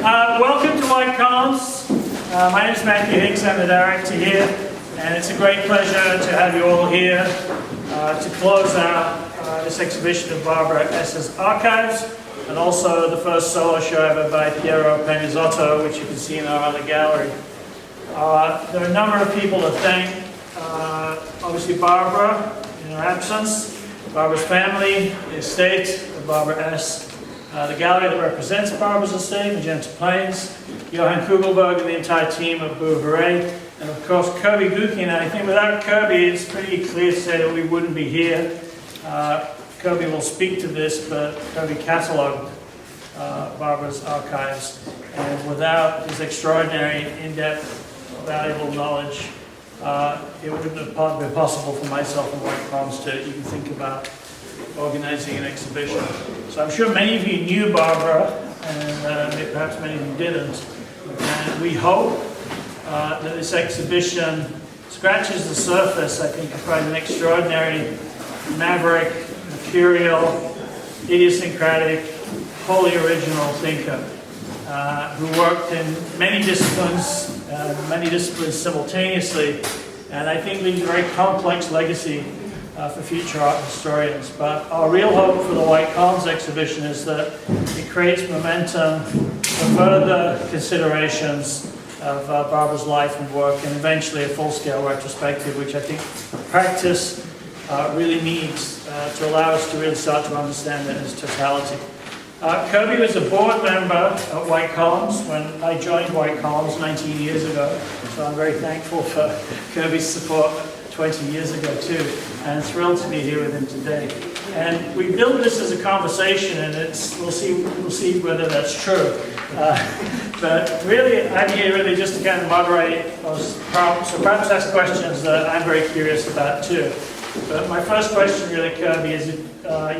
Welcome to White Columns. My name is Matthew Hicks. I'm the director here, and it's a great pleasure to have you all here to close out this exhibition of Barbara Ess's archives, and also the first solo show ever by Piero Penizzotto, which you can see in our other gallery. There are a number of people to thank. Obviously Barbara, in her absence, Barbara's family, the estate of Barbara Ess, the gallery that represents Barbara's estate, Magenta Plains, Johan Kugelberg and the entire team of Boo Hooray, and of course Kirby Gookin. And I think without Kirby it's pretty clear to say that we wouldn't be here. Kirby will speak to this, but Kirby catalogued Barbara's archives, and without his extraordinary, in-depth, valuable knowledge, it wouldn't have been possible for myself and White Columns to even think about organizing an exhibition. So I'm sure many of you knew Barbara, and perhaps many of you didn't. And we hope that this exhibition scratches the surface, I think, of quite an extraordinary, maverick, mercurial, idiosyncratic, wholly original thinker who worked in many disciplines simultaneously, and I think leaves a very complex legacy for future art historians. But our real hope for the White Columns exhibition is that it creates momentum for further considerations of Barbara's life and work, and eventually a full-scale retrospective, which I think practice really needs to allow us to really start to understand it in its totality. Kirby was a board member at White Columns when I joined White Columns 19 years ago, so I'm very thankful for Kirby's support 20 years ago too, and thrilled to be here with him today. And we built this as a conversation, and we'll see whether that's true. But really, I'm here really just to kind of moderate, so perhaps ask questions that I'm very curious about too. But my first question really, Kirby, is if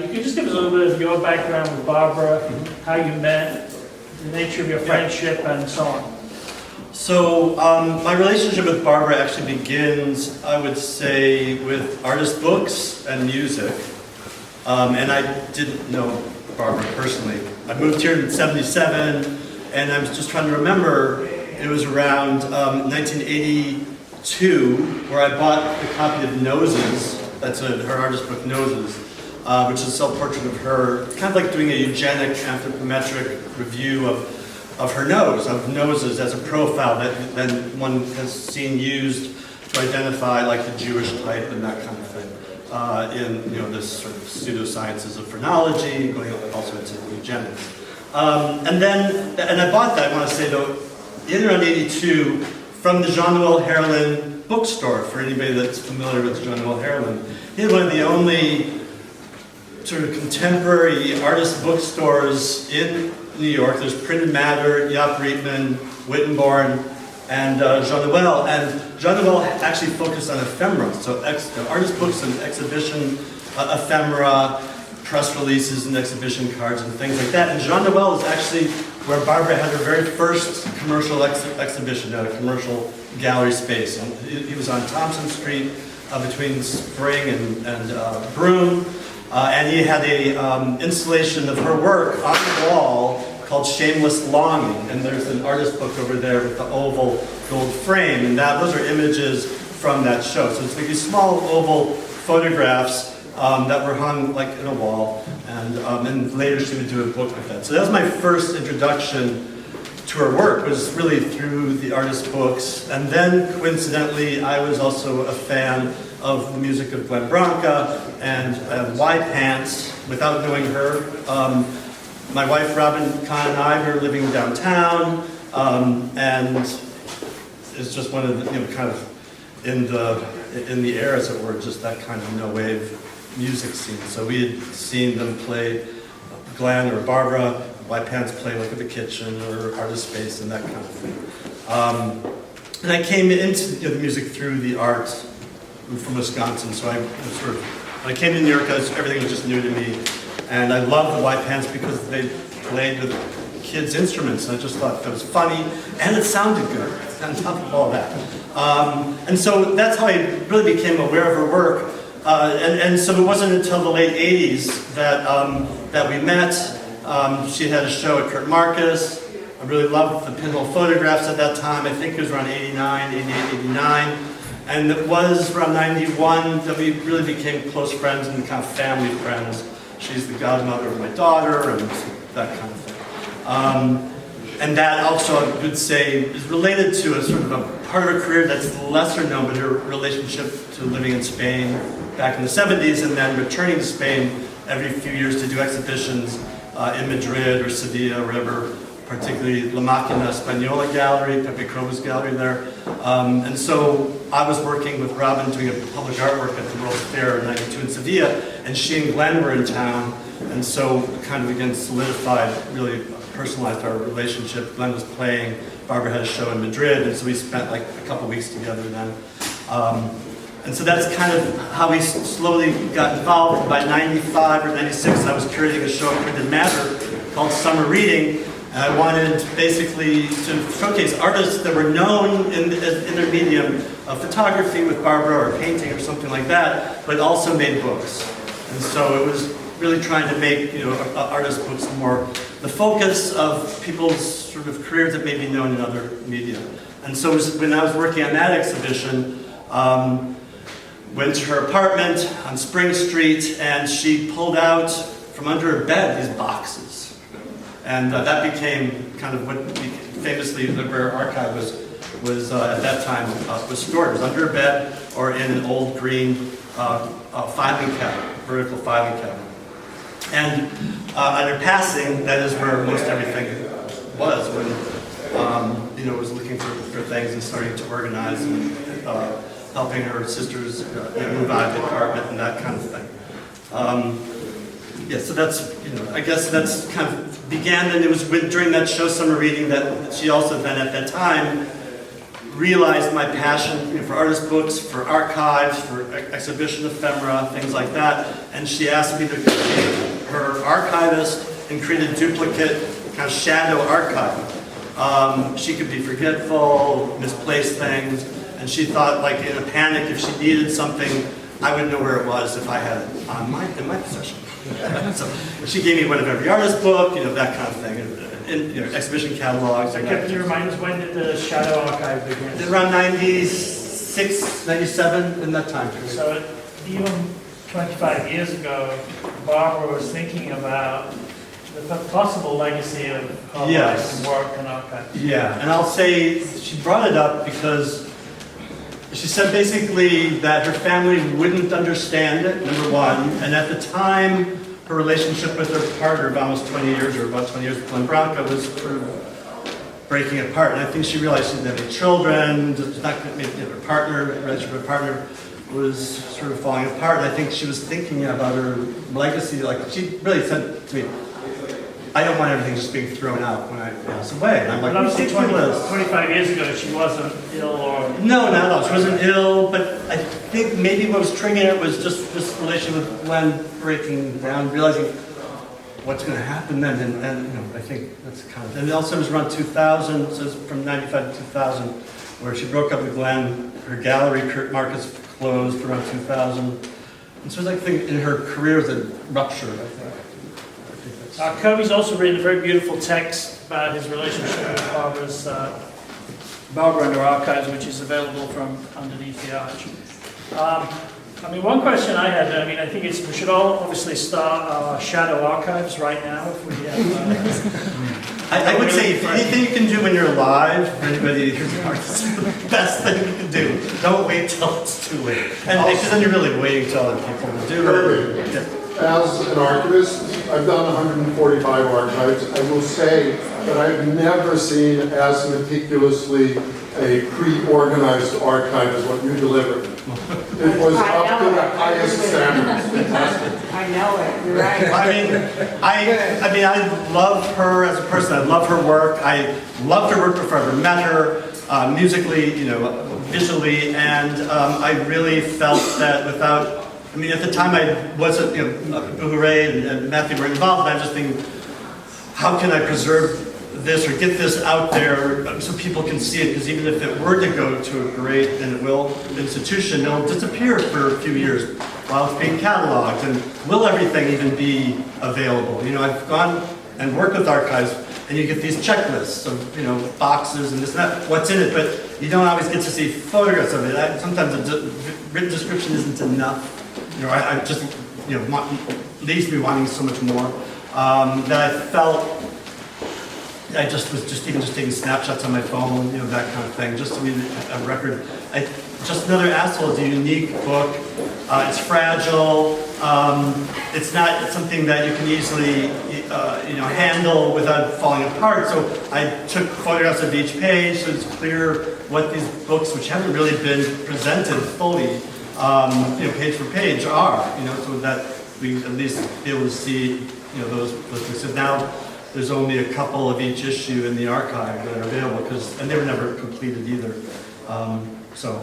you could just give us a little bit of your background with Barbara, how you met, the nature of your friendship, and so on. So my relationship with Barbara actually begins, I would say, with artist books and music. And I didn't know Barbara personally. I moved here in '77, and I was just trying to remember, it was around 1982, where I bought a copy of Noses. That's her artist book, Noses, which is a self-portrait of her, kind of like doing a eugenic anthropometric review of her nose, of noses as a profile that then one has seen used to identify like the Jewish type and that kind of thing in this sort of pseudosciences of phrenology, going also into eugenics. And I bought that, I want to say though, in around '82 from the Jean-Noël Herlin bookstore, for anybody that's familiar with Jean-Noël Herlin. He had one of the only sort of contemporary artist bookstores in New York. There's Printed Matter, Jaap Rietman, Wittenborn, and Jean-Noël. And Jean-Noël actually focused on ephemera, so artist books and exhibition ephemera, press releases and exhibition cards and things like that. And Jean-Noël is actually where Barbara had her very first commercial exhibition at a commercial gallery space. And he was on Thompson Street between Spring and Broome. And he had a installation of her work on the wall called Shameless Longing. And there's an artist book over there with the oval gold frame. And those are images from that show. So it's like these small oval photographs that were hung like in a wall, and later she would do a book with that. So that was my first introduction to her work, was really through the artist books. And then coincidentally, I was also a fan of the music of Glenn Branca and Y Pants without knowing her. My wife Robin Kahn and I were living downtown, and it's just one of the, kind of in the air, as it were, just that kind of no wave music scene. So we had seen them play Glenn or Barbara, Y Pants play like at the Kitchen or Artist Space and that kind of thing. And I came into the music through the art. I'm from Wisconsin, so when I came to New York, everything was just new to me. And I loved the Y Pants because they played with kids' instruments, and I just thought that was funny, and it sounded good on top of all that. And so that's how I really became aware of her work. And so it wasn't until the late '80s that we met. She had a show at Kurt Marcus. I really loved the pinhole photographs at that time. I think it was around 89, 88, 89. And it was around 91 that we really became close friends and kind of family friends. She's the godmother of my daughter and that kind of thing. And that also, I would say, is related to a sort of a part of her career that's lesser known, but her relationship to living in Spain back in the 70s and then returning to Spain every few years to do exhibitions in Madrid or Sevilla or wherever, particularly La Máquina Española Gallery, Pepe Crova's gallery there. And so I was working with Robin doing a public artwork at the World's Fair in 92 in Sevilla, and she and Glenn were in town, and so kind of again solidified, really personalized our relationship. Glenn was playing, Barbara had a show in Madrid, and so we spent like a couple weeks together then. And so that's kind of how we slowly got involved. By 95 or 96, I was curating a show at Printed Matter called Summer Reading, and I wanted basically to showcase artists that were known in their medium of photography with Barbara or painting or something like that, but also made books. And so it was really trying to make, artist books more the focus of people's sort of careers that may be known in other media. And so when I was working on that exhibition, went to her apartment on Spring Street, and she pulled out from under her bed these boxes. And that became kind of what famously the Rare Archive was at that time was stored. It was under her bed or in an old green filing cabinet, vertical filing cabinet. And on her passing, that is where most everything was when was looking for things and starting to organize and helping her sisters move out of the apartment and that kind of thing. So that's, I guess that's kind of began, and it was during that show, Summer Reading, that she also then at that time realized my passion for artist books, for archives, for exhibition ephemera, things like that, and she asked me to be her archivist and create a duplicate kind of shadow archive. She could be forgetful, misplace things, and she thought, like in a panic, if she needed something, I would know where it was if I had it in my possession. So she gave me one of every artist book, that kind of thing, and exhibition catalogs. So can you remind us, when did the Shadow Archive begin? Around 96, 97, in that time period. So even 25 years ago, Barbara was thinking about the possible legacy of her life and work and archive. Yeah, and I'll say she brought it up because she said basically that her family wouldn't understand it, number one, and at the time, her relationship with her partner of almost 20 years, or about 20 years with Glenn Branca, was sort of breaking apart. And I think she realized she didn't have any children, her partner, relationship with her partner was sort of falling apart. And I think she was thinking about her legacy, like she really said to me, I don't want everything just being thrown out when I pass away. And I'm like, but obviously 25 years ago, she wasn't ill or... No, not at all. She wasn't ill, but I think maybe what was triggering it was just this relation with Glenn breaking down, realizing what's going to happen then. And I think that's kind of... And also it was around 2000, it says from 95 to 2000, where she broke up with Glenn. Her gallery, Kurt Marcus, closed around 2000. And so I think in her career, the rupture, I think. Kirby's also written a very beautiful text about his relationship with Barbara and her archives, which is available from underneath the arch. One question I had, I think we should all obviously start our shadow archives right now if we have... I would say if anything you can do when you're alive, for anybody who's an artist, the best thing you can do. Don't wait till it's too late. And because then you're really waiting till other people to do it. As an archivist, I've done 145 archives. I will say that I've never seen as meticulously a pre-organized archive as what you delivered. It was up to the highest standards. Fantastic. I know it. You're right. I love her as a person. I love her work. I loved her work before I ever met her, musically, visually, and I really felt that without. At the time I wasn't, Hooray and Matthew were involved, and I was just thinking, how can I preserve this or get this out there so people can see it? Because even if it were to go to a great, and it will, institution, it'll disappear for a few years while it's being cataloged. And will everything even be available? I've gone and worked with archives and you get these checklists of, boxes and this and that, what's in it, but you don't always get to see photographs of it. Sometimes the written description isn't enough. I just, leaves me wanting so much more, that I felt I was just taking snapshots on my phone, that kind of thing, just to be a record. Just Another Asshole is a unique book. It's fragile. It's not something that you can easily, handle without falling apart. So I took photographs of each page, so it's clear what these books, which haven't really been presented fully, page for page, are. So that we at least be able to see, those things. So now there's only a couple of each issue in the archive that are available, and they were never completed either. So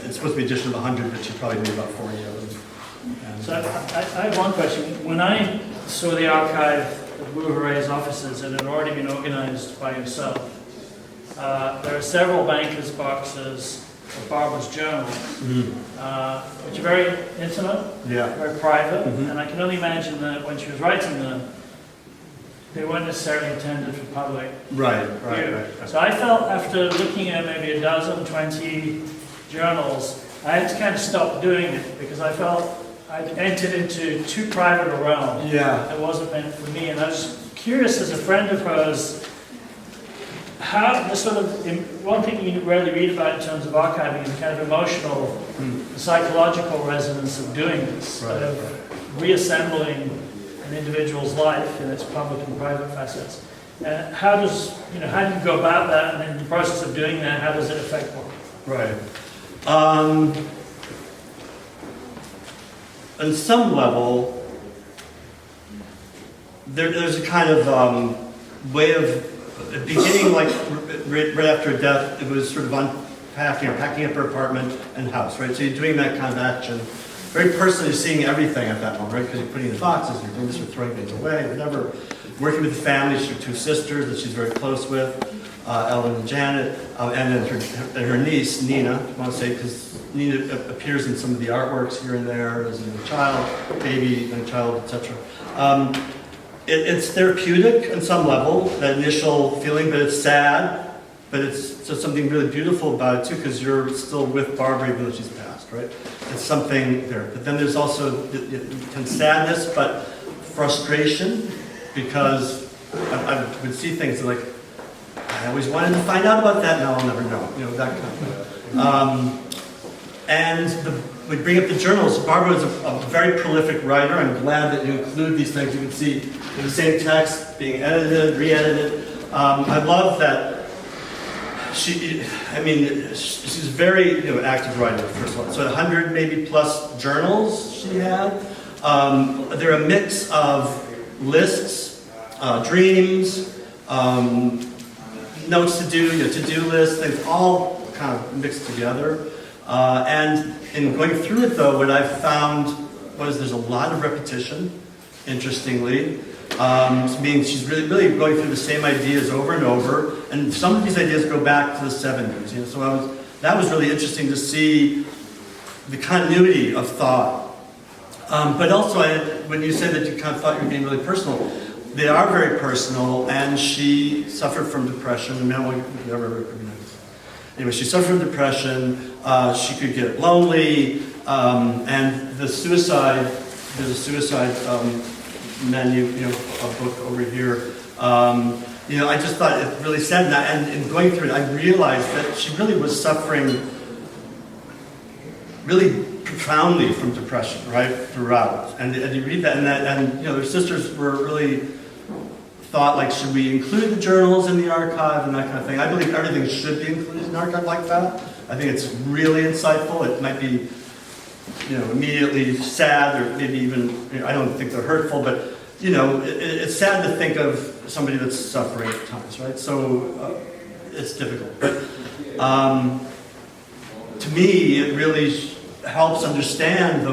it's supposed to be an edition of 100, but you probably need about 40 of them. So I have one question. When I saw the archive of Bouveray's offices, it had already been organized by yourself. There are several bankers' boxes of Barbara's journals, which are very intimate, very private, and I can only imagine that when she was writing them, they weren't necessarily intended for public view. Right. So I felt after looking at maybe a dozen, 20 journals, I had to kind of stop doing it because I felt I'd entered into too private a realm. It wasn't meant for me. And I was curious, as a friend of hers, how the one thing you rarely read about in terms of archiving is the kind of emotional, psychological resonance of doing this, of reassembling an individual's life in its public and private facets. How do you go about that, and in the process of doing that, how does it affect one? Right. On some level, there's a kind of way of beginning, like right after a death, it was sort of unpacking or packing up her apartment and house, right? So you're doing that kind of action. Very personally seeing everything at that moment, right? Because you're putting in the boxes, you're doing this, you're throwing things away, whatever. Working with the family, she has 2 sisters that she's very close with, Ellen and Janet, and then her niece, Nina, I want to say, because Nina appears in some of the artworks here and there as a child, baby, and child, etc. It's therapeutic on some level, that initial feeling, but it's sad, but it's just something really beautiful about it too, because you're still with Barbara even though she's passed, right? It's something there. But then there's also sadness, but frustration, because I would see things like, I always wanted to find out about that, now I'll never know, that kind of thing. We bring up the journals. Barbara is a very prolific writer. I'm glad that you include these things. You can see the same text being edited, re-edited. I love that she's a very active writer, first of all. So 100 maybe plus journals she had. They're a mix of lists, dreams, notes to do, to-do lists, things all kind of mixed together. And in going through it, though, what I've found was there's a lot of repetition, interestingly. Meaning she's really going through the same ideas over and over, and some of these ideas go back to the 70s. So that was really interesting to see the continuity of thought. But also, when you said that you kind of thought you were being really personal, they are very personal, and she suffered from depression. Anyway, she suffered from depression. She could get lonely, and there's a suicide menu, a book over here. I just thought it really sad, and in going through it, I realized that she really was suffering really profoundly from depression, right, throughout. And you read that, and their sisters were really thought, like, should we include the journals in the archive and that kind of thing. I believe everything should be included in an archive like that. I think it's really insightful. It might be, immediately sad, or maybe even, I don't think they're hurtful, but, it's sad to think of somebody that's suffering at times, right? So it's difficult. But to me, it really helps understand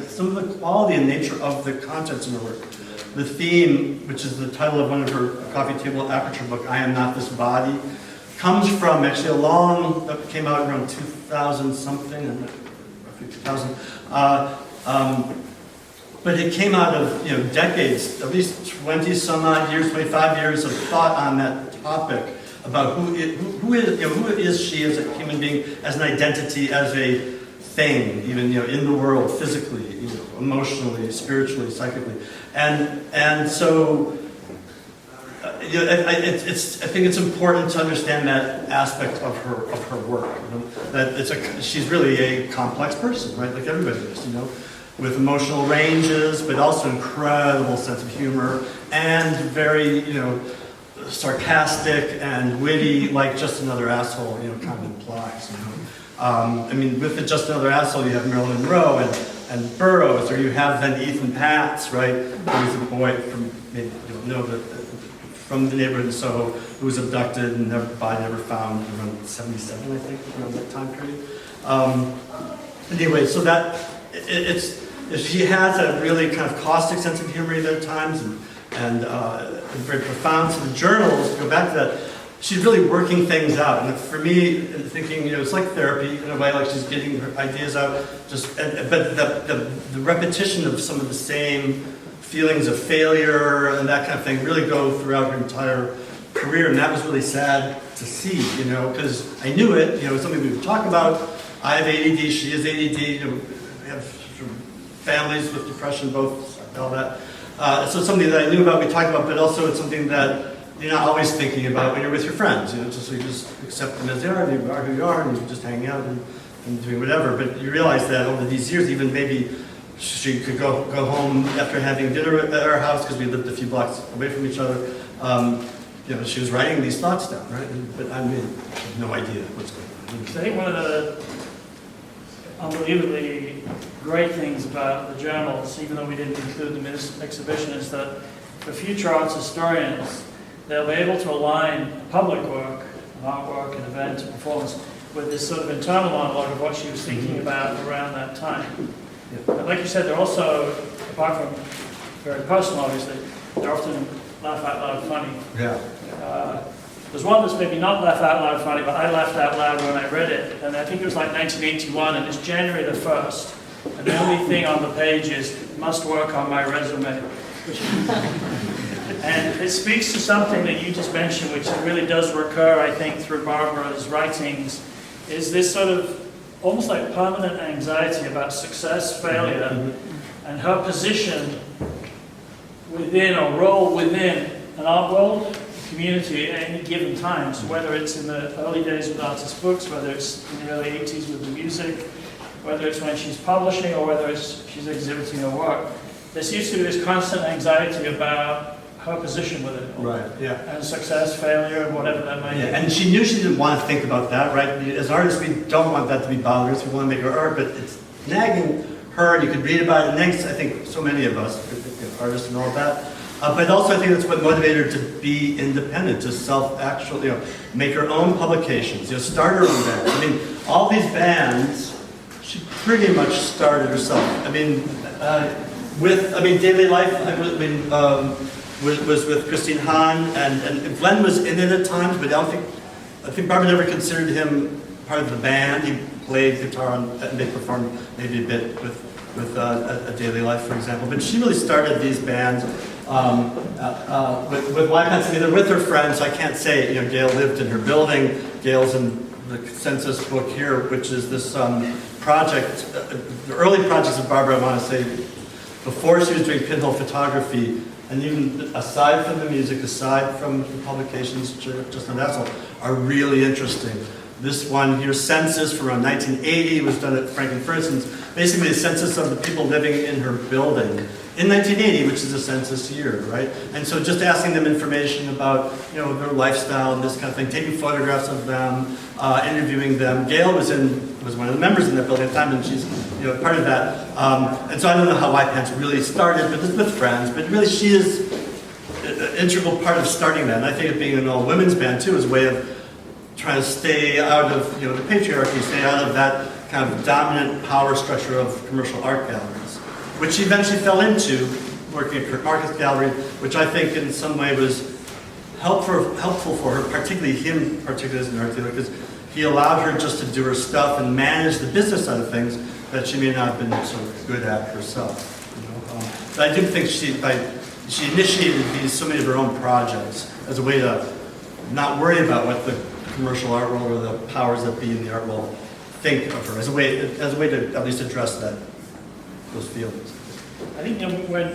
some of the quality and nature of the contents in her work. The theme, which is the title of one of her coffee table aperture book, I Am Not This Body, comes from actually that came out around 2000 something, roughly 2000. but it came out of, decades, at least 20 some odd years, 25 years of thought on that topic about who is she as a human being, as an identity, as a thing, even, in the world, physically, emotionally, spiritually, psychically. And so, I think it's important to understand that aspect of her work. That she's really a complex person, right? Like everybody is, with emotional ranges, but also incredible sense of humor and very, sarcastic and witty, like Just Another Asshole, kind of implies. With the Just Another Asshole, you have Marilyn Monroe and Burroughs, or you have then Ethan Patz, right? Who's a boy from, maybe you don't know, but from the neighborhood in Soho, who was abducted and body never found around 77, I think, around that time period. Anyway, so that she has a really kind of caustic sense of humor at times and very profound. So the journals, to go back to that, she's really working things out. And for me, thinking, it's like therapy in a way, like she's getting her ideas out. But the repetition of some of the same feelings of failure and that kind of thing really go throughout her entire career. And that was really sad to see, because I knew it. It's something we would talk about. I have ADD, she has ADD. We have families with depression, both, all that. So it's something that I knew about, we talked about, but also it's something that you're not always thinking about when you're with your friends. You just accept them as they are, and you are who you are, and you're just hanging out and doing whatever. But you realize that over these years, even maybe she could go home after having dinner at our house, because we lived a few blocks away from each other. She was writing these thoughts down, right? But I have no idea what's going on. So I think one of the unbelievably great things about the journals, even though we didn't include them in this exhibition, is that for future arts historians, they'll be able to align public work, artwork, and event, and performance with this sort of internal monologue of what she was thinking about around that time. But like you said, they're also, apart from very personal, obviously, they're often laugh out loud funny. Yeah. There's one that's maybe not laugh out loud funny, but I laughed out loud when I read it. And I think it was like 1981, and it's January the 1st. And the only thing on the page is, must work on my resume. And it speaks to something that you just mentioned, which really does recur, I think, through Barbara's writings, is this sort of almost like permanent anxiety about success, failure, and her position within or role within an art world, community at any given time. So whether it's in the early days with artist books, whether it's in the early 80s with the music, whether it's when she's publishing, or whether it's she's exhibiting her work, there seems to be this constant anxiety about her position with it. Right, yeah. And success, failure, and whatever that might be. And she knew she didn't want to think about that, right? As artists, we don't want that to be bothering us. We want to make our art, but it's nagging her, and you could read about it. And nags, I think, so many of us, artists and all that. But also, I think that's what motivated her to be independent, to self-actually, make her own publications, start her own band. All these bands, she pretty much started herself. Daily Life, was with Christine Hahn, and Glenn was in it at times, but I think Barbara never considered him part of the band. He played guitar and they performed maybe a bit with a Daily Life, for example. But she really started these bands with live bands together with her friends. I can't say, Gail lived in her building. Gail's in the census book here, which is this project, the early projects of Barbara, I want to say, before she was doing pinhole photography. And even aside from the music, aside from the publications, Just Another Asshole, are really interesting. This one here, census from around 1980, was done at Franklin, for instance. Basically, a census of the people living in her building in 1980, which is a census year, right? And so just asking them information about, their lifestyle and this kind of thing, taking photographs of them, interviewing them. Gail was one of the members in that building at the time, and she's part of that. And so I don't know how White Pants really started, but with friends. But really, she is an integral part of starting that. And I think it being an all-women's band too is a way of trying to stay out of the patriarchy, stay out of that kind of dominant power structure of commercial art galleries, which she eventually fell into working at Kirk Marcus Gallery, which I think in some way was helpful for her, particularly as an art dealer, because he allowed her just to do her stuff and manage the business side of things that she may not have been so good at herself. But I do think she initiated so many of her own projects as a way to not worry about what the commercial art world or the powers that be in the art world think of her, as a way to at least address those feelings. I think when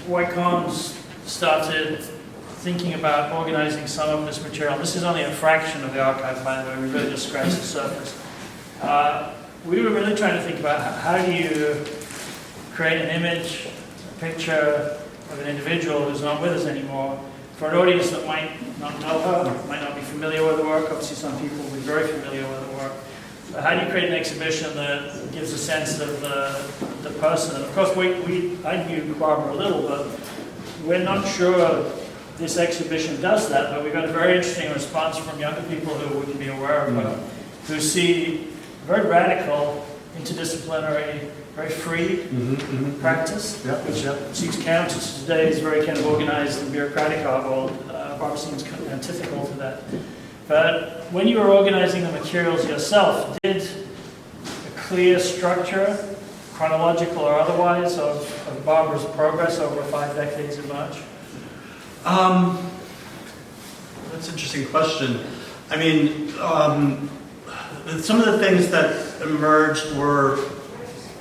White Commons started thinking about organizing some of this material, this is only a fraction of the archive, by the way, we really just scratched the surface. We were really trying to think about how do you create an image, a picture of an individual who's not with us anymore, for an audience that might not know her, might not be familiar with the work. Obviously some people will be very familiar with the work. But how do you create an exhibition that gives a sense of the person? And of course, I knew Barbara a little, but we're not sure this exhibition does that, but we got a very interesting response from younger people who wouldn't be aware of her, who see very radical, interdisciplinary, very free practice, which seems counter to today's very kind of organized and bureaucratic art world. Barbara seems antithetical to that. But when you were organizing the materials yourself, did a clear structure, chronological or otherwise, of Barbara's progress over 5 decades emerge? That's an interesting question. I mean, some of the things that emerged were,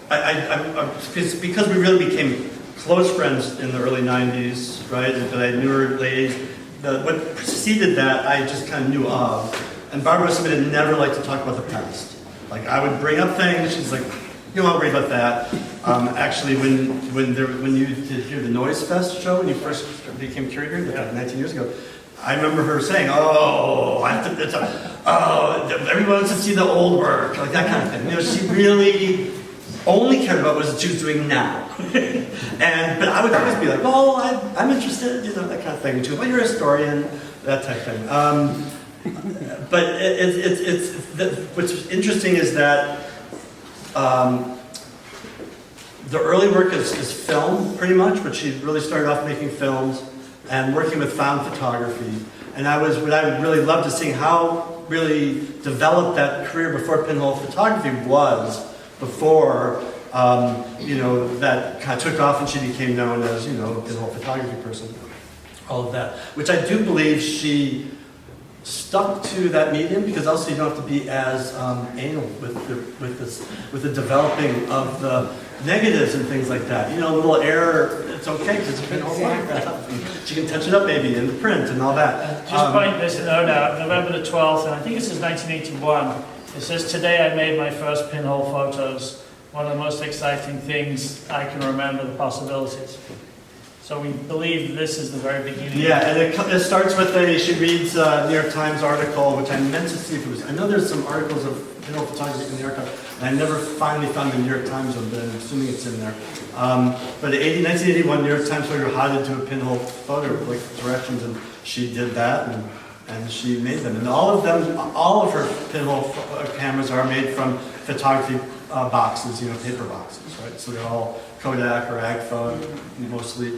because we really became close friends in the early 90s, right? That I knew her late 80s. What preceded that, I just kind of knew of. And Barbara was somebody that never liked to talk about the past. Like, I would bring up things, she's like, you don't worry about that. Actually, when you did hear the Noise Fest show, when you first became curator, like 19 years ago, I remember her saying, everyone wants to see the old work, like that kind of thing. You know, she really only cared about what she was doing now. But I would always be like, well, I'm interested, you know, that kind of thing. And she goes, well, you're a historian, that type of thing. But what's interesting is that the early work is film, pretty much, but she really started off making films and working with found photography. And what I would really love to see how really developed that career before pinhole photography was, before, you know, that kind of took off and she became known as, you know, a pinhole photography person. All of that, which I do believe she stuck to that medium, because also you don't have to be as anal with the developing of the negatives and things like that. You know, a little error, it's okay because it's pinhole photography. She can touch it up maybe in the print and all that. Just point this note out, November the 12th, and I think this is 1981. It says, today I made my first pinhole photos. One of the most exciting things I can remember, the possibilities. So we believe this is the very beginning. Yeah, and it starts with she reads a New York Times article, which I meant to see if it was, I know there's some articles of pinhole photography in the archive, and I never finally found the New York Times one, but I'm assuming it's in there. But in 1981, New York Times told her how to do a pinhole photo, like directions, and she did that, and she made them. And all of her pinhole cameras are made from photography boxes, you know, paper boxes, right? So they're all Kodak or Agfa, mostly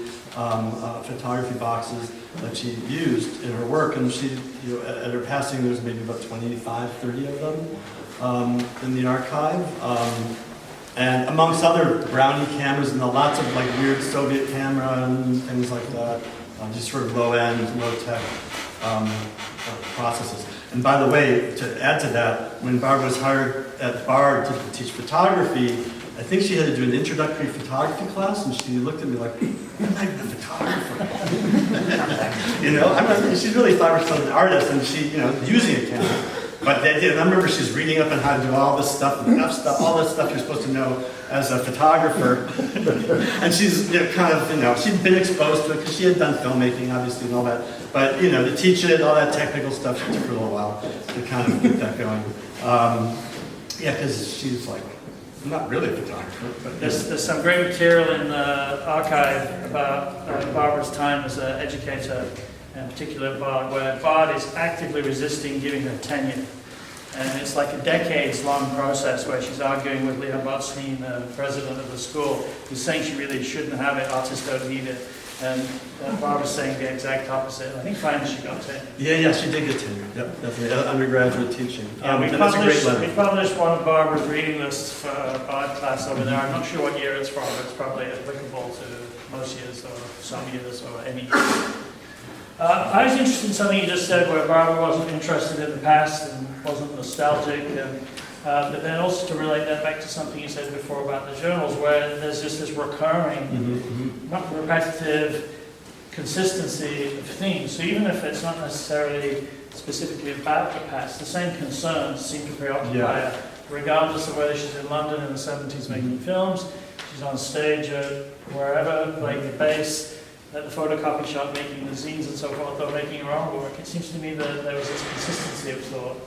photography boxes that she used in her work. And she, you know, at her passing, there's maybe about 25, 30 of them in the archive. And amongst other brownie cameras and lots of like weird Soviet camera and things like that, just sort of low-end, low-tech processes. And by the way, to add to that, when Barbara was hired at Bard to teach photography, I think she had to do an introductory photography class, and she looked at me like, I'm a photographer. You know, she really thought herself an artist, and she, you know, using a camera. But I remember she's reading up on how to do all this stuff, and stuff, all this stuff you're supposed to know as a photographer. And she's, you know, kind of, you know, she'd been exposed to it because she had done filmmaking, obviously, and all that. But, you know, to teach it, all that technical stuff, she took her a little while to kind of get that going. Yeah, because she's like, I'm not really a photographer. But there's some great material in the archive about Barbara's time as an educator, in particular at Bard, where Bard is actively resisting giving her tenure. And it's like a decades-long process where she's arguing with Leo Botstein, the president of the school, who's saying she really shouldn't have it, artists don't need it. And Barbara's saying the exact opposite. I think finally she got tenure. Yeah, she did get tenure. Yep, definitely. Undergraduate teaching. Yeah, we that's a great letter. We published one of Barbara's reading lists for a Bard class over there. I'm not sure what year it's from, but it's probably applicable to most years or some years or any year. I was interested in something you just said where Barbara wasn't interested in the past and wasn't nostalgic, but then also to relate that back to something you said before about the journals, where there's just this recurring, not repetitive consistency of themes. So even if it's not necessarily specifically about the past, the same concerns seem to preoccupy her, regardless of whether she's in London in the 70s making films, she's on stage at wherever, playing the bass, at the photocopy shop making the zines and so forth, or making her own work. It seems to me that there was this consistency of thought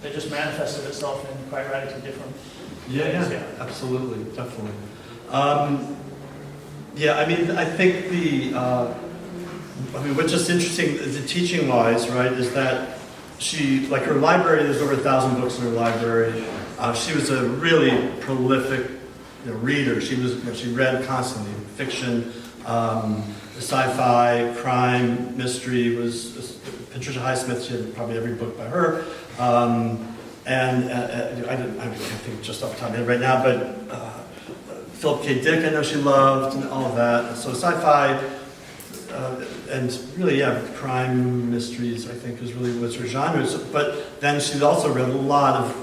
that just manifested itself in quite radically different ways. Yeah, absolutely, definitely. Yeah, I mean, I think what's just interesting, the teaching-wise, right, is that she, like her library, there's over 1,000 books in her library. She was a really prolific reader. She read constantly, fiction, sci-fi, crime, mystery. Was Patricia Highsmith. She had probably every book by her. I can't think just off the top of my head right now, but Philip K. Dick, I know she loved, and all of that. So sci-fi, and really, crime, mysteries, I think, was her genre. But then she also read a lot of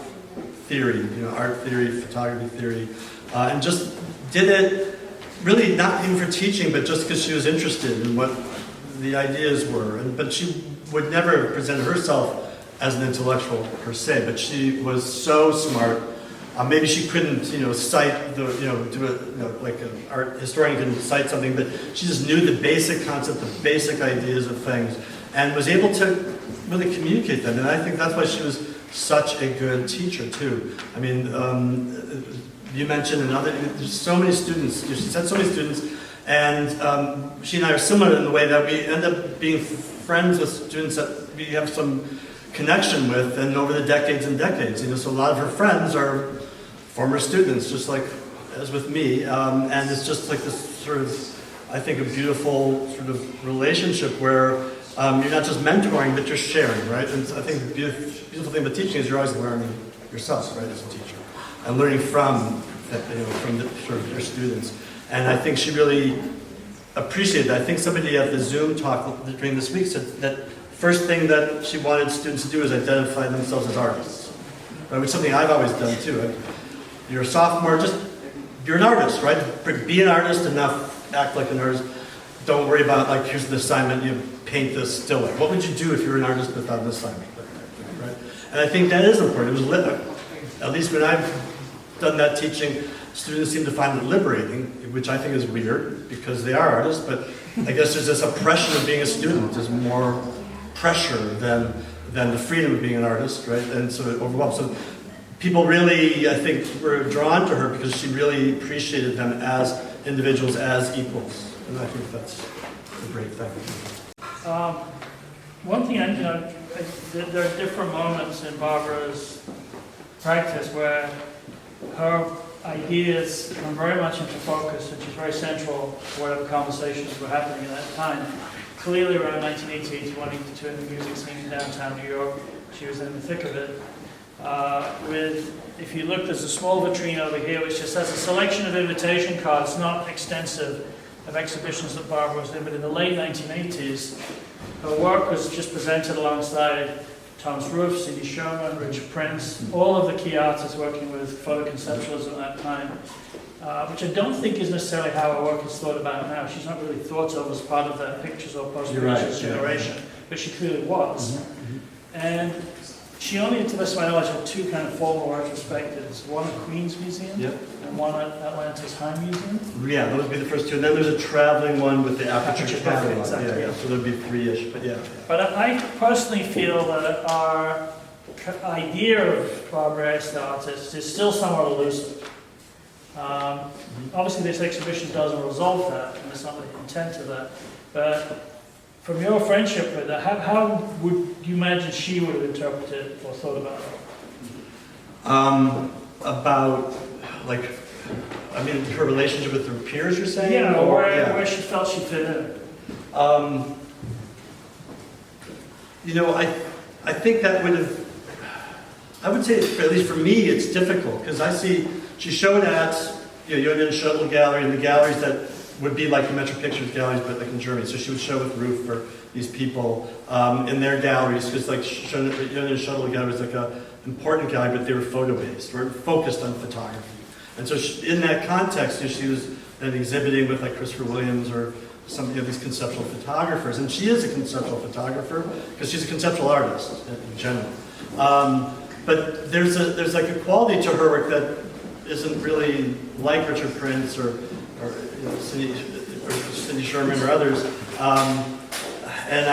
theory, art theory, photography theory, and just did it really not even for teaching, but just because she was interested in what the ideas were. But she would never present herself as an intellectual per se, but she was so smart. Maybe she couldn't, cite like an art historian can cite something, but she just knew the basic concept, the basic ideas of things, and was able to really communicate them. And I think that's why she was such a good teacher too. I mean, you mentioned there's so many students. She said so many students, and she and I are similar in the way that we end up being friends with students that we have some connection with, and over the decades and decades. So a lot of her friends are former students, just like as with me, and it's just like this sort of, I think, a beautiful sort of relationship where you're not just mentoring, but you're sharing, right? And I think the beautiful thing about teaching is you're always learning yourself, right, as a teacher, and learning from your students. And I think she really appreciated that. I think somebody at the Zoom talk during this week said that first thing that she wanted students to do is identify themselves as artists, right? Which is something I've always done too. You're a sophomore, you're an artist, right? Be an artist and not act like an artist. Don't worry about, like, here's the assignment, you paint this still. What would you do if you were an artist without an assignment? Right? And I think that is important. It was at least when I've done that teaching, students seem to find it liberating, which I think is weird because they are artists, but I guess there's this oppression of being a student. There's more pressure than the freedom of being an artist, right? And so it overwhelms. So people really, I think, were drawn to her because she really appreciated them as individuals, as equals. And I think that's a great thing. One thing, there are different moments in Barbara's practice where her ideas come very much into focus, and she's very central to whatever conversations were happening at that time. Clearly around 1980, wanting to turn the music scene in downtown New York, she was in the thick of it. If you look, there's a small vitrine over here which just has a selection of invitation cards, not extensive, of exhibitions that Barbara was in, but in the late 1980s, her work was just presented alongside Thomas Ruff, C.D. Sherman, Richard Prince, all of the key artists working with photoconceptualism at that time, which I don't think is necessarily how her work is thought about now. She's not really thought of as part of that pictures or post-pictures generation, but she clearly was. And she only, to the best of my knowledge, had two kind of formal retrospectives, one at Queen's Museum and one at Atlanta's High Museum. Yeah, those would be the first two. And then there's a traveling one with the aperture camera. Exactly. Yeah, so there'd be three-ish, but yeah. But I personally feel that our idea of Barbara Ess, the artist, is still somewhat elusive. Obviously, this exhibition doesn't resolve that, and it's not the intent of that. But from your friendship with her, how would you imagine she would have interpreted or thought about it? About, like, I mean, her relationship with her peers, you're saying? Yeah, or where she felt she fit in. I think that would have, I would say, at least for me, it's difficult, because I see, she showed at, Union Shuttle Gallery, and the galleries that would be like the Metro Pictures galleries, but like in Germany. So she would show with Ruth for these people in their galleries, because like shuttle gallery was like a important gallery, but they were photo-based, or focused on photography. And so in that context, she was then exhibiting with like Christopher Williams or some of these conceptual photographers. And she is a conceptual photographer because she's a conceptual artist in general. But there's like a quality to her work that isn't really like Richard Prince or Cindy Sherman or others. And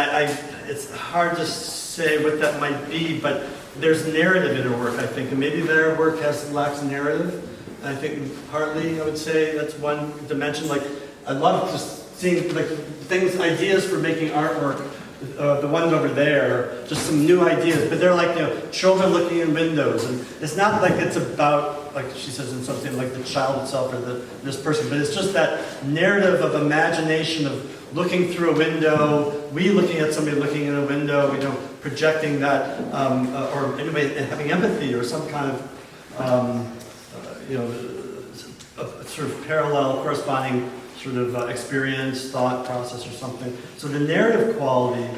it's hard to say what that might be, but there's narrative in her work, I think, and maybe their work lacks narrative. And I think partly, I would say, that's one dimension. Like, I love just seeing like things, ideas for making artwork. The ones over there, just some new ideas, but they're like, children looking in windows, and it's not like it's about, like she says in something like the child itself or this person, but it's just that narrative of imagination of looking through a window, we looking at somebody looking in a window, projecting that, or anyway, having empathy or some kind of, a sort of parallel, corresponding sort of experience, thought process or something. So the narrative quality,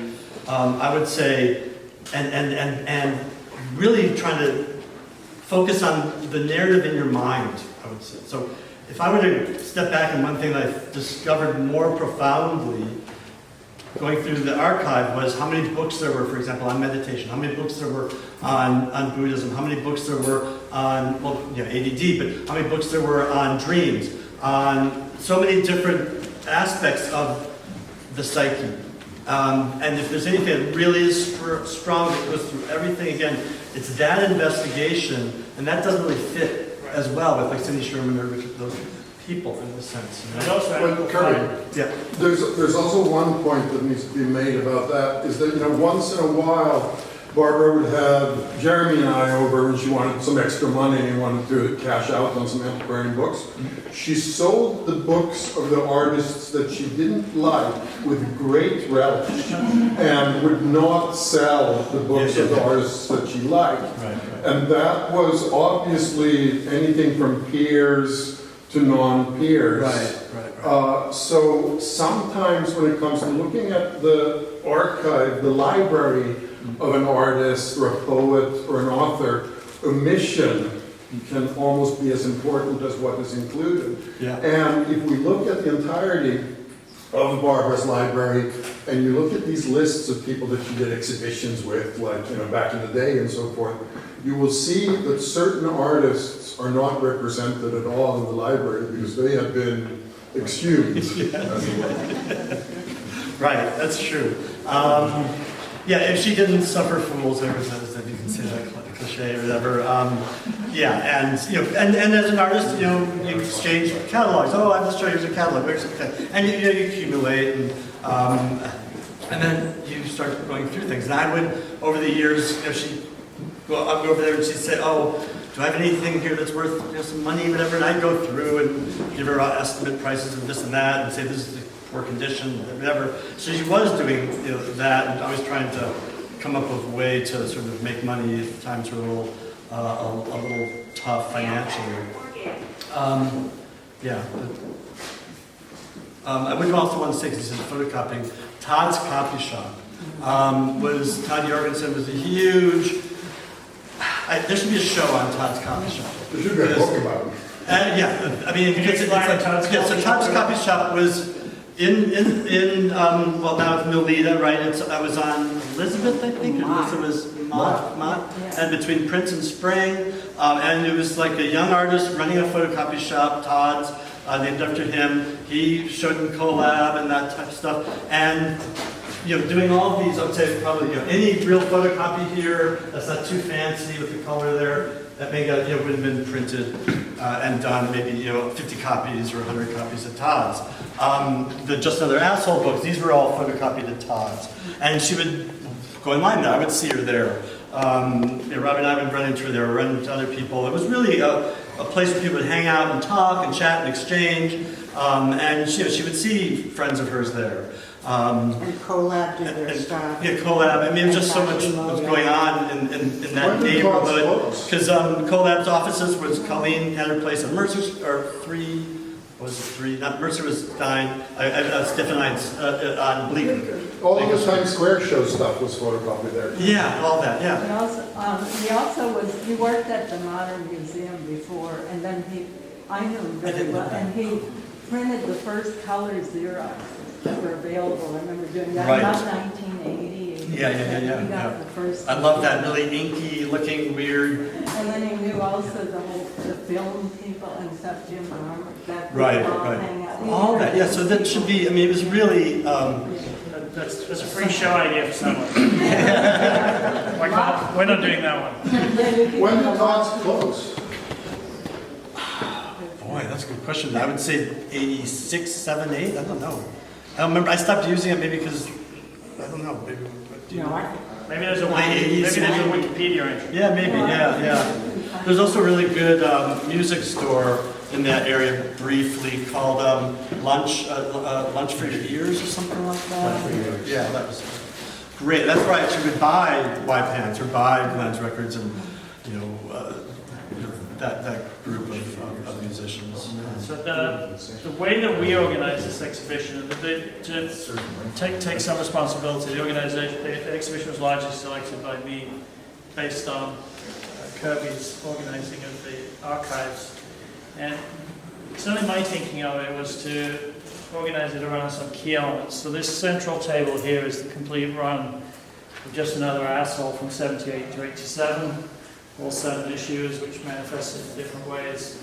I would say, and really trying to focus on the narrative in your mind, I would say. So if I were to step back, and one thing that I discovered more profoundly going through the archive was how many books there were, for example, on meditation, how many books there were on Buddhism, how many books there were on, ADD, but how many books there were on dreams, on so many different aspects of the psyche. And if there's anything that really is strong that goes through everything, again, it's that investigation, and that doesn't really fit as well with like Cindy Sherman or Richard, those people in a sense. And also, But Kirby, there's also one point that needs to be made about that, is that once in a while, Barbara would have Jeremy and I over when she wanted some extra money and wanted to cash out on some antiquarian books. She sold the books of the artists that she didn't like with great relish and would not sell the books of the artists that she liked. And that was obviously anything from peers to non-peers. So sometimes when it comes to looking at the archive, the library of an artist or a poet or an author, omission can almost be as important as what is included. And if we look at the entirety of Barbara's library, and you look at these lists of people that she did exhibitions with, like back in the day and so forth, you will see that certain artists are not represented at all in the library because they have been excused. Right, that's true. If she didn't suffer fools, if you can say that cliche or whatever. And as an artist, you exchange catalogs. Oh, I'm just showing you a catalog. And you accumulate, and then you start going through things. And I would, over the years, she'd go over there and she'd say, "Oh, do I have anything here that's worth some money, whatever?" And I'd go through and give her estimate prices of this and that, and say this is the poor condition, whatever. So she was doing that, and I was trying to come up with a way to sort of make money. Times were a little tough financially. I would also want to say, because this is photocopying, Todd's Copy Shop Todd Jorgensen was a huge. There should be a show on Todd's Copy Shop. There should be a book about it. it's like so Todd's Copy Shop was now it's Milita, right? I was on Elizabeth, I think. It was Mott. And between Prince and Spring. And it was like a young artist running a photocopy shop, Todd's, named after him. He showed him collab and that type of stuff. And doing all of these, I would say probably any real photocopy here that's not too fancy with the color there, that may would have been printed and done maybe 50 copies or 100 copies at Todd's. The Just Another Asshole books, these were all photocopied at Todd's. And she would go in line there, I would see her there. Robbie and I would run into her there, or run into other people. It was really a place where people would hang out and talk and chat and exchange. And she would see friends of hers there. And collab did their stuff. Collab. I mean, just so much was going on in that neighborhood. Because Collab's offices was Colleen had her place on Mercer, or was it 3? Not Mercer was 9. Stephen on Bleecker. All the Times Square show stuff was photocopied there. Yeah, all that, yeah. He worked at the Modern Museum before, and then I knew him very well, and he printed the first color Xerox that were available. I remember doing that, Right. about 1980. Yeah. He got the first. I love that really inky looking weird. And then he knew also the film people and stuff, Jim Armour, that would Right. all hang out. All that, yeah, so that should be, I mean, it was really, That's a free show idea for someone. We're not doing that one. When did Todd's close? boy, that's a good question. I would say 86, 7, 8, I don't know. I don't remember, I stopped using it maybe because, I don't know, maybe. Maybe there's a Late 80s, Wikipedia entry. Yeah, maybe, yeah. There's also a really good music store in that area briefly called Lunch for Your Ears or something like that. Lunch for Your Ears. Yeah, that was great. That's where I actually would buy White Pants or buy Glenn's records and, that group of musicians. So the way that we organize this exhibition, to take some responsibility, the exhibition was largely selected by me based on Kirby's organizing of the archives. And certainly my thinking of it was to organize it around some key elements. So this central table here is the complete run of Just Another Asshole from 78 to 87. All 7 issues, which manifested in different ways.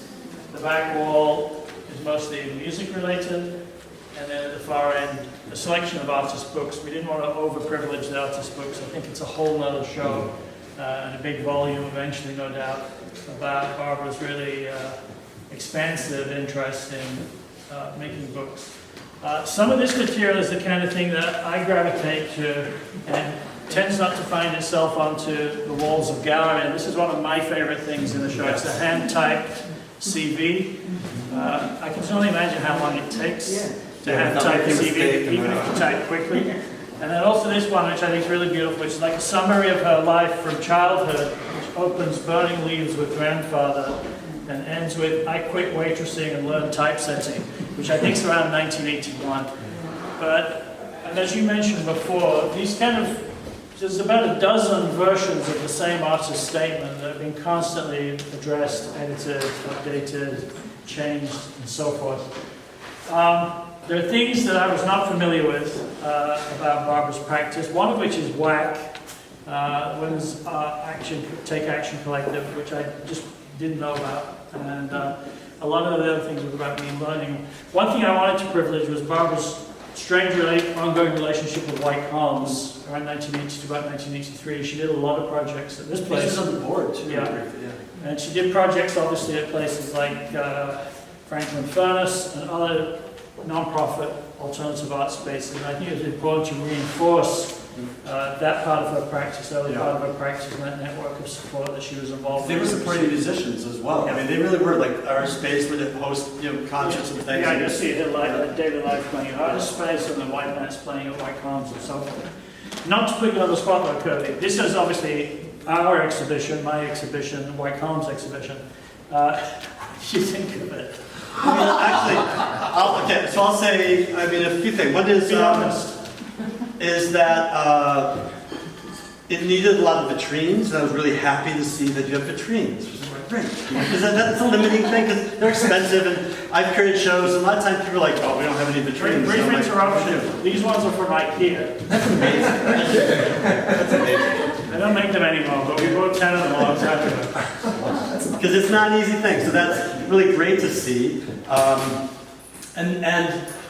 The back wall is mostly music related, and then at the far end, a selection of artist books. We didn't want to overprivilege the artist books. I think it's a whole nother show, and a big volume eventually, no doubt, about Barbara's really expansive interest in making books. Some of this material is the kind of thing that I gravitate to, and tends not to find itself onto the walls of gallery, and this is one of my favorite things in the show. It's a hand-typed CV. I can only imagine how long it takes to hand-type a CV, even if you type quickly. And then also this one, which I think is really beautiful, which is like a summary of her life from childhood, which opens Burning Leaves with Grandfather and ends with I quit waitressing and learned typesetting, which I think is around 1981. And as you mentioned before, there's about a dozen versions of the same artist statement that have been constantly addressed, edited, updated, changed, and so forth. There are things that I was not familiar with about Barbara's practice, one of which is WAC, Women's Take Action Collective, which I just didn't know about. And a lot of the other things were about me learning. One thing I wanted to privilege was Barbara's strange ongoing relationship with White Columns around 1982 to about 1983. She did a lot of projects at this place. She was on the board too. Yeah. And she did projects obviously at places like Franklin Furnace and other non-profit alternative art spaces. And I think it was important to reinforce that part of her practice, early part of her practice, and that network of support that she was involved They in. were supporting musicians as well. Yeah. I mean, they really were like our space where they host, concerts and things. Yeah, you'll see it at Daily Life playing at Artist Space and the White Pants playing at White Columns and so forth. Not to put you on the spot though, Kirby, this is obviously our exhibition, my exhibition, the White Columns exhibition. What do you think of it? I mean, actually, so I'll say, a few things. One is, Be honest. is that it needed a lot of vitrines, and I was really happy to see that you have vitrines, which is great. Because that's a limiting thing, because they're expensive, and I've created shows, and a lot of times people are like, oh, we don't have any vitrines. Brief So I'm like, interruption. These ones are from IKEA. That's amazing. That's amazing. They don't make them anymore, but we bought 10 of them a long time ago. Because it's not an easy thing, so that's really great to see. And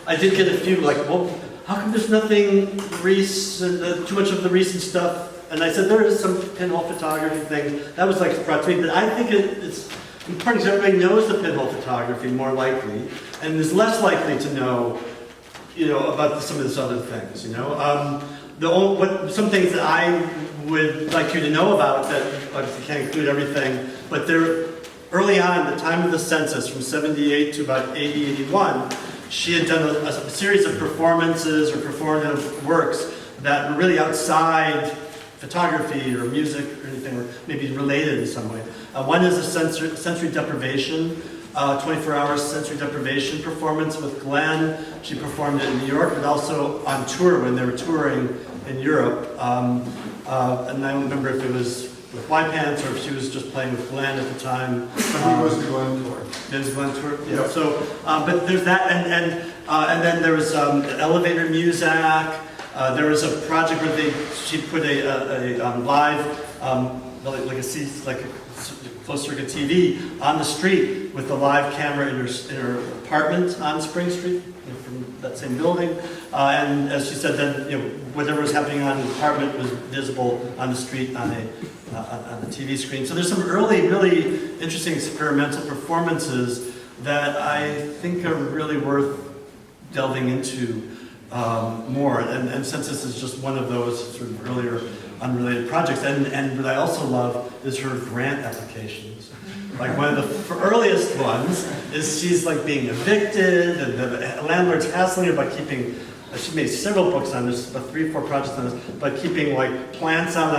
I did get a few like, well, how come there's nothing recent, too much of the recent stuff? And I said there is some pinhole photography thing. That was like brought to me, but I think it's important because everybody knows the pinhole photography more likely, and is less likely to know, about some of these other things. Some things that I would like you to know about that obviously can't include everything, but they're early on, the time of the census, from 78 to about 80, 81, she had done a series of performances or performative works that were really outside photography or music or anything, or maybe related in some way. One is a sensory deprivation 24-hour sensory deprivation performance with Glenn. She performed it in New York, but also on tour when they were touring in Europe. And I don't remember if it was with Y Pants or if she was just playing with Glenn at the time. He was the Glenn tour. There's Glenn tour. Yeah. Yep. So, but there's that, and then there was elevator music. There was a project where she put a live like a closed circuit TV on the street with the live camera in her apartment on Spring Street, from that same building. And as she said, then whatever was happening on the apartment was visible on the street on the TV screen. So there's some early, really interesting experimental performances that I think are really worth delving into more. And since this is just one of those sort of earlier unrelated projects, and what I also love is her grant applications. Like one of the earliest ones is she's like being evicted, and the landlord's hassling her by keeping. She made several books on this, about 3 or 4 projects on this, by keeping like plants out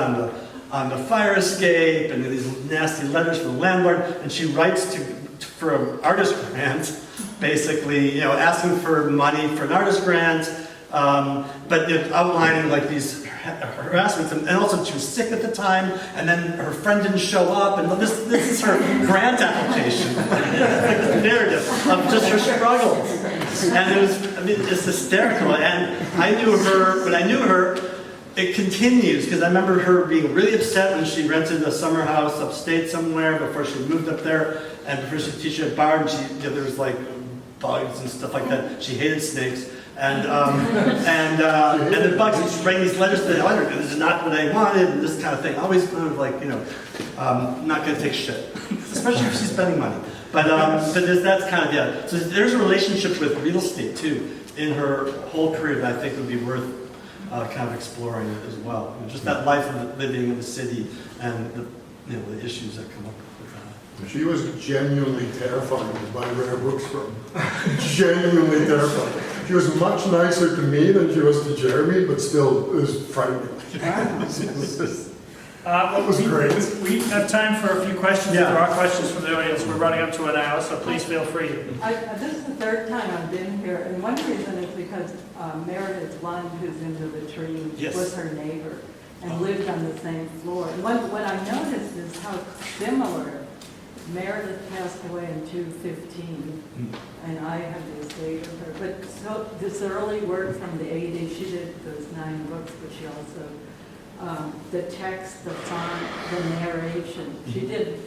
on the fire escape, and these nasty letters from the landlord. And she writes for an artist grant, basically, asking for money for an artist grant, but outlining like these harassments, and also she was sick at the time, and then her friend didn't show up, and this is her grant application. Like this narrative of just her struggles, and it's hysterical. And I knew her, when I knew her, it continues, because I remember her being really upset when she rented a summer house upstate somewhere before she moved up there, and before she teaching at bar, and there was like bugs and stuff like that. She hated snakes. And the bugs, and she's writing these letters to the editor, this is not what I wanted, and this kind of thing. Always kind of like, not going to take shit, especially if she's spending money. But that's kind of, yeah. So there's a relationship with real estate, too, in her whole career that I think would be worth kind of exploring as well. Just that life of living in the city and the issues that come up with that. She was genuinely terrifying to buy rare books from. Genuinely terrifying. She was much nicer to me than she was to Jeremy, but still, it was frightening. That was great. We have time for a few questions. Yeah. If there are questions from the audience, we're running up to an hour, so please feel free. This is the 3rd time I've been here, and one reason is because Meredith Lund, who's into the trees, Yes. was her neighbor and lived on the same floor. And what I noticed is how similar. Meredith passed away in 2015, and I have the estate of her. But so this early work from the 80s, she did those 9 books, but she also, the text, the font, the narration. She did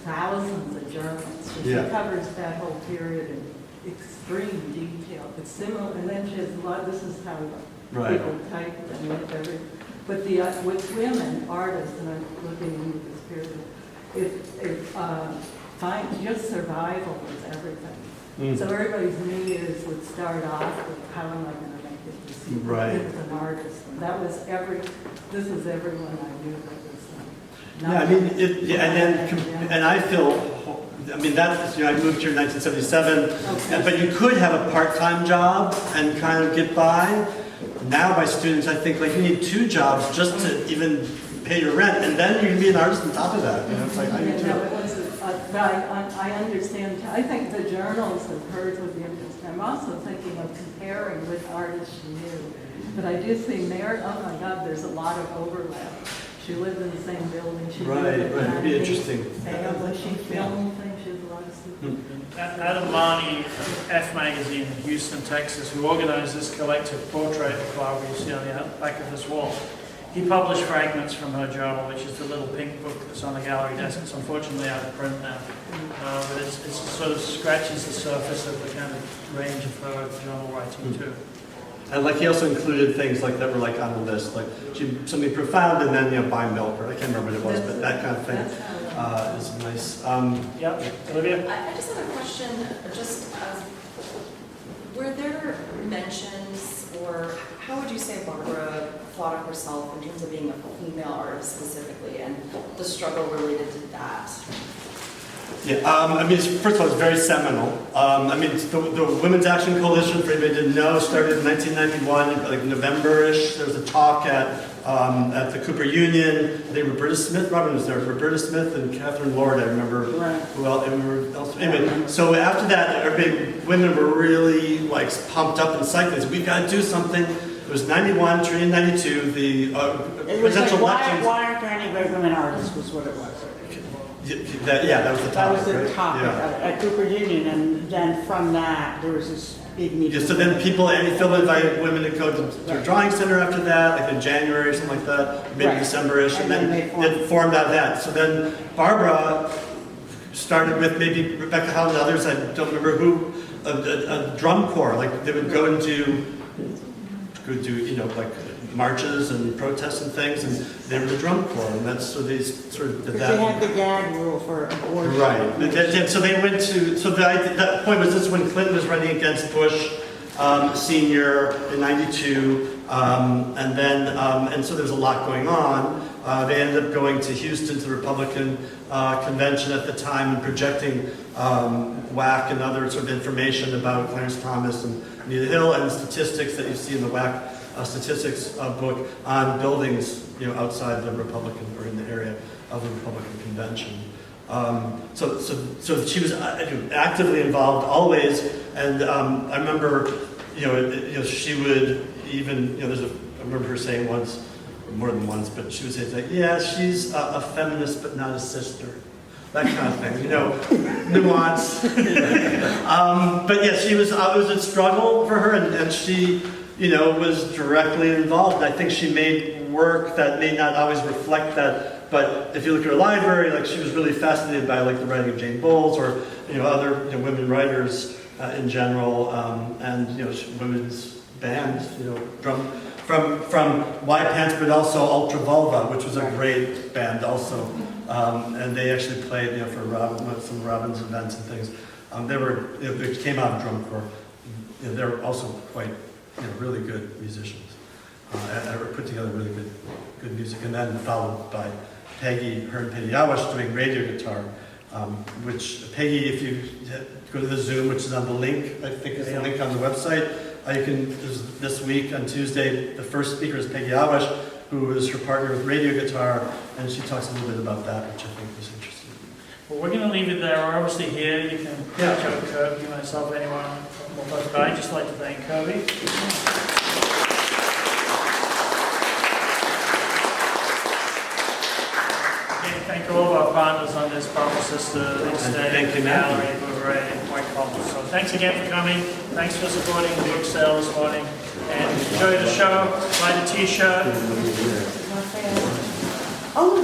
thousands of journals. She covers that whole period in extreme detail. It's similar, and then she has a lot, this is how people type and everything. But with women, artists, and I'm looking into this period, just survival was everything. So everybody's New Year's would start off with how am I going to make it this year? Right. As an artist. And that was this is everyone I knew that was Yeah, I mean, and I feel, I mean, that's, I moved here in 1977, but you could have a part-time job and kind of get by. Now my students, I think, like, you need 2 jobs just to even pay your rent, and then you can be an artist on top of that. It's like, I need to. But I understand. I think the journals of hers would be interesting. I'm also thinking of comparing with artists she knew. But I do see Mary. Oh my God, there's a lot of overlap. She lived in the same building. She It'd be interesting. Family. She filmed things. She has a lot of stuff. Adam Marney of F Magazine in Houston, Texas, who organized this collective portrait of Barbara you see on the back of this wall. He published fragments from her journal, which is the little pink book that's on the gallery desk. It's unfortunately out of print now, but it sort of scratches the surface of the kind of range of her journal writing too. And like he also included things like that were like on the list, like something profound, and then buy milk, or I can't remember what it was, but that kind of thing is nice. Yeah, Olivia. I just have a question. Were there mentions, or how would you say Barbara thought of herself in terms of being a female artist specifically, and the struggle related to that? Yeah, I mean, first of all, it's very seminal. I mean, the Women's Action Coalition, for anybody who didn't know, started in 1991, like November-ish. There was a talk at at the Cooper Union. I think Roberta Smith, Robin was there, Roberta Smith and Catherine Lord, I remember. Right. Anyway, so after that, women were really like pumped up and psyched. They said, we've got to do something. It was 91, turning 92, the It was like, presidential why elections. aren't there any great women artists was what it was. That was the That topic. was the right? topic Yeah. at Cooper Union, and then from that, there was this big meeting. Yeah, so then Phil invited women to go to a drawing center after that, like in January or something like that, maybe Right. December-ish, and then it formed out of that. So then Barbara started with maybe Rebecca Howe and others, I don't remember who, a drum corps, like they would go and do, like marches and protests and things, and they were the drum corps, and that's, so they sort of did Because that. they had the gag rule for abortion. Right. So they went to, so that point was this when Clinton was running against Bush Senior in '92, and then, and so there was a lot going on. They ended up going to Houston to the Republican convention at the time and projecting WAC and other sort of information about Clarence Thomas and Anita Hill and statistics that you see in the WAC statistics book on buildings, outside the Republican or in the area of the Republican convention. So she was actively involved always, and I remember, she would even, I remember her saying once, more than once, but she would say, like, yeah, she's a feminist, but not a sister. That kind of thing, nuance. But yeah, it was a struggle for her, and she, was directly involved. I think she made work that may not always reflect that, but if you look at her library, like she was really fascinated by like the writing of Jane Bowles or, other women writers in general, and, women's bands, drum, from White Pants, but also Ultra Vulva, which was a great band also. And they actually played, for some Robin's events and things. They came out of drum corps. They were also quite, really good musicians. And put together really good music. And then followed by Peggy Yawash doing radio guitar, which Peggy, if you go to the Zoom, which is on the link, I think is the link on the website, this week on Tuesday, the first speaker is Peggy Yawash, who is her partner with radio guitar, and she talks a little bit about that, which I think was interesting. Well, we're going to leave it there. We're obviously here. You can catch up with Kirby, myself, anyone. But I'd just like to thank Kirby. Again, thank all of our partners on this, Barbara Sister, the Extended Gallery, Bouveray, and White Column. So thanks again for coming. Thanks for supporting the book sale this morning. And enjoy the show. Buy the t-shirt. Oh,